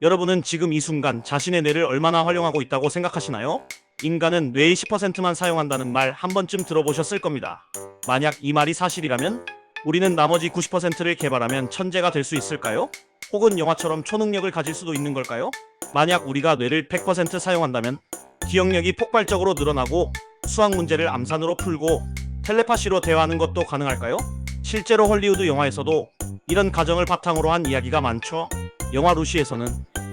여러분은 지금 이 순간 자신의 뇌를 얼마나 활용하고 있다고 생각하시나요? 인간은 뇌의 10%만 사용한다는 말 한 번쯤 들어보셨을 겁니다. 만약 이 말이 사실이라면 우리는 나머지 90%를 개발하면 천재가 될 수 있을까요? 혹은 영화처럼 초능력을 가질 수도 있는 걸까요? 만약 우리가 뇌를 100% 사용한다면 기억력이 폭발적으로 늘어나고 수학 문제를 암산으로 풀고 텔레파시로 대화하는 것도 가능할까요? 실제로 헐리우드 영화에서도 이런 가정을 바탕으로 한 이야기가 많죠. 영화 루시에서는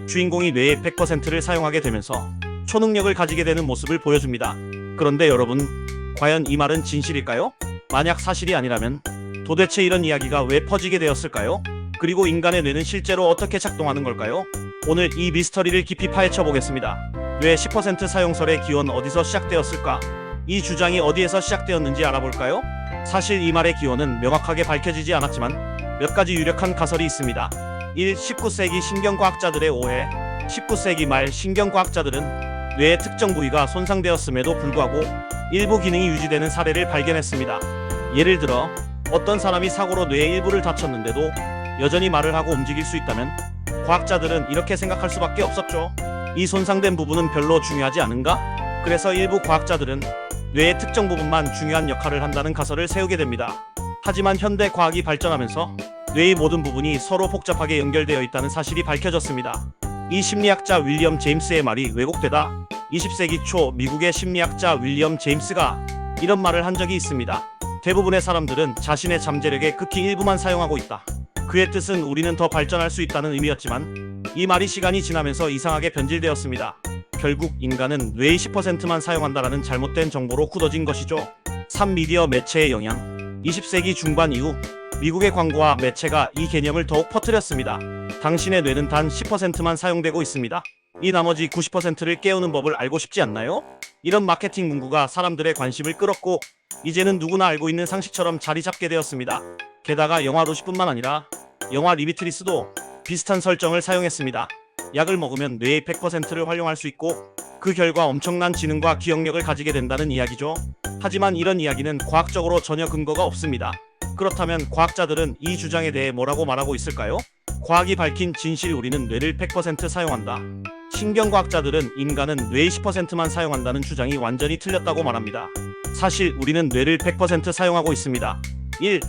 주인공이 뇌의 100%를 사용하게 되면서 초능력을 가지게 되는 모습을 보여줍니다. 그런데 여러분, 과연 이 말은 진실일까요? 만약 사실이 아니라면 도대체 이런 이야기가 왜 퍼지게 되었을까요? 그리고 인간의 뇌는 실제로 어떻게 작동하는 걸까요? 오늘 이 미스터리를 깊이 파헤쳐 보겠습니다. 뇌 10% 사용설의 기원 어디서 시작되었을까? 이 주장이 어디에서 시작되었는지 알아볼까요? 사실 이 말의 기원은 명확하게 밝혀지지 않았지만 몇 가지 유력한 가설이 있습니다. 1. 19세기 신경과학자들의 오해. 19세기 말 신경과학자들은 뇌의 특정 부위가 손상되었음에도 불구하고 일부 기능이 유지되는 사례를 발견했습니다. 예를 들어 어떤 사람이 사고로 뇌의 일부를 다쳤는데도 여전히 말을 하고 움직일 수 있다면 과학자들은 이렇게 생각할 수밖에 없었죠. 이 손상된 부분은 별로 중요하지 않은가? 그래서 일부 과학자들은 뇌의 특정 부분만 중요한 역할을 한다는 가설을 세우게 됩니다. 하지만 현대 과학이 발전하면서 뇌의 모든 부분이 서로 복잡하게 연결되어 있다는 사실이 밝혀졌습니다. 이 심리학자 윌리엄 제임스의 말이 왜곡되다 20세기 초 미국의 심리학자 윌리엄 제임스가 이런 말을 한 적이 있습니다. 대부분의 사람들은 자신의 잠재력의 극히 일부만 사용하고 있다. 그의 뜻은 우리는 더 발전할 수 있다는 의미였지만 이 말이 시간이 지나면서 이상하게 변질되었습니다. 결국 인간은 뇌의 10%만 사용한다라는 잘못된 정보로 굳어진 것이죠. 3. 미디어 매체의 영향. 20세기 중반 이후 미국의 광고와 매체가 이 개념을 더욱 퍼뜨렸습니다. 당신의 뇌는 단 10%만 사용되고 있습니다. 이 나머지 90%를 깨우는 법을 알고 싶지 않나요? 이런 마케팅 문구가 사람들의 관심을 끌었고 이제는 누구나 알고 있는 상식처럼 자리 잡게 되었습니다. 게다가 영화 루시뿐만 아니라 영화 리미트리스도 비슷한 설정을 사용했습니다. 약을 먹으면 뇌의 100%를 활용할 수 있고 그 결과 엄청난 지능과 기억력을 가지게 된다는 이야기죠. 하지만 이런 이야기는 과학적으로 전혀 근거가 없습니다. 그렇다면 과학자들은 이 주장에 대해 뭐라고 말하고 있을까요? 과학이 밝힌 진실 우리는 뇌를 100% 사용한다. 신경과학자들은 인간은 뇌의 10%만 사용한다는 주장이 완전히 틀렸다고 말합니다. 사실 우리는 뇌를 100% 사용하고 있습니다. 1.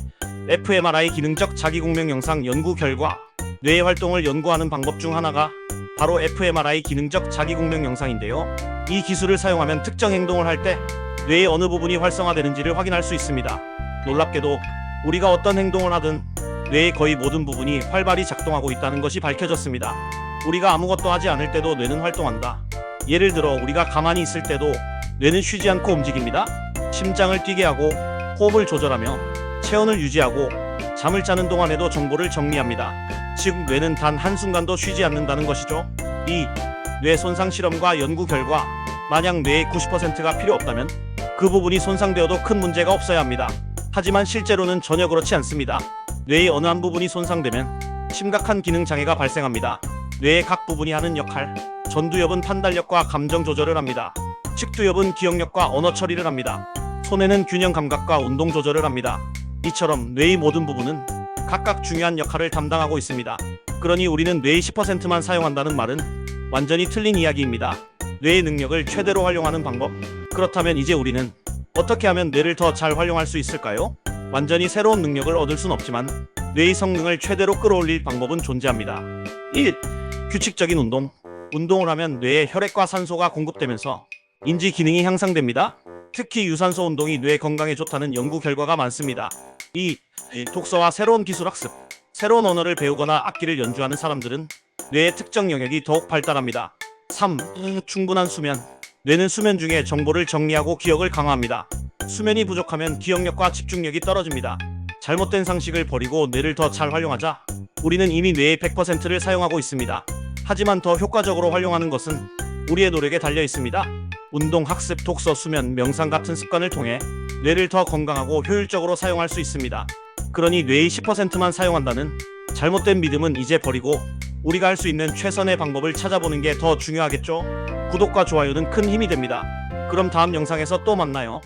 fMRI 기능적 자기공명 영상 연구 결과 뇌의 활동을 연구하는 방법 중 하나가 바로 fMRI 기능적 자기공명 영상인데요. 이 기술을 사용하면 특정 행동을 할 때 뇌의 어느 부분이 활성화되는지를 확인할 수 있습니다. 놀랍게도 우리가 어떤 행동을 하든 뇌의 거의 모든 부분이 활발히 작동하고 있다는 것이 밝혀졌습니다. 우리가 아무것도 하지 않을 때도 뇌는 활동한다. 예를 들어 우리가 가만히 있을 때도 뇌는 쉬지 않고 움직입니다. 심장을 뛰게 하고 호흡을 조절하며 체온을 유지하고 잠을 자는 동안에도 정보를 정리합니다. 즉 뇌는 단 한순간도 쉬지 않는다는 것이죠. 2. 뇌 손상 실험과 연구 결과 만약 뇌의 90%가 필요 없다면 그 부분이 손상되어도 큰 문제가 없어야 합니다. 하지만 실제로는 전혀 그렇지 않습니다. 뇌의 어느 한 부분이 손상되면 심각한 기능 장애가 발생합니다. 뇌의 각 부분이 하는 역할, 전두엽은 판단력과 감정 조절을 합니다. 측두엽은 기억력과 언어 처리를 합니다. 손에는 균형 감각과 운동 조절을 합니다. 이처럼 뇌의 모든 부분은 각각 중요한 역할을 담당하고 있습니다. 그러니 우리는 뇌의 10%만 사용한다는 말은 완전히 틀린 이야기입니다. 뇌의 능력을 최대로 활용하는 방법? 그렇다면 이제 우리는 어떻게 하면 뇌를 더 잘 활용할 수 있을까요? 완전히 새로운 능력을 얻을 순 없지만 뇌의 성능을 최대로 끌어올릴 방법은 존재합니다. 1. 규칙적인 운동. 운동을 하면 뇌에 혈액과 산소가 공급되면서 인지 기능이 향상됩니다. 특히 유산소 운동이 뇌 건강에 좋다는 연구 결과가 많습니다. 2. 독서와 새로운 기술 학습. 새로운 언어를 배우거나 악기를 연주하는 사람들은 뇌의 특정 영역이 더욱 발달합니다. 3. 충분한 수면. 뇌는 수면 중에 정보를 정리하고 기억을 강화합니다. 수면이 부족하면 기억력과 집중력이 떨어집니다. 잘못된 상식을 버리고 뇌를 더 잘 활용하자 우리는 이미 뇌의 100%를 사용하고 있습니다. 하지만 더 효과적으로 활용하는 것은 우리의 노력에 달려 있습니다. 운동, 학습, 독서, 수면, 명상 같은 습관을 통해 뇌를 더 건강하고 효율적으로 사용할 수 있습니다. 그러니 뇌의 10%만 사용한다는 잘못된 믿음은 이제 버리고 우리가 할 수 있는 최선의 방법을 찾아보는 게 더 중요하겠죠? 구독과 좋아요는 큰 힘이 됩니다. 그럼 다음 영상에서 또 만나요.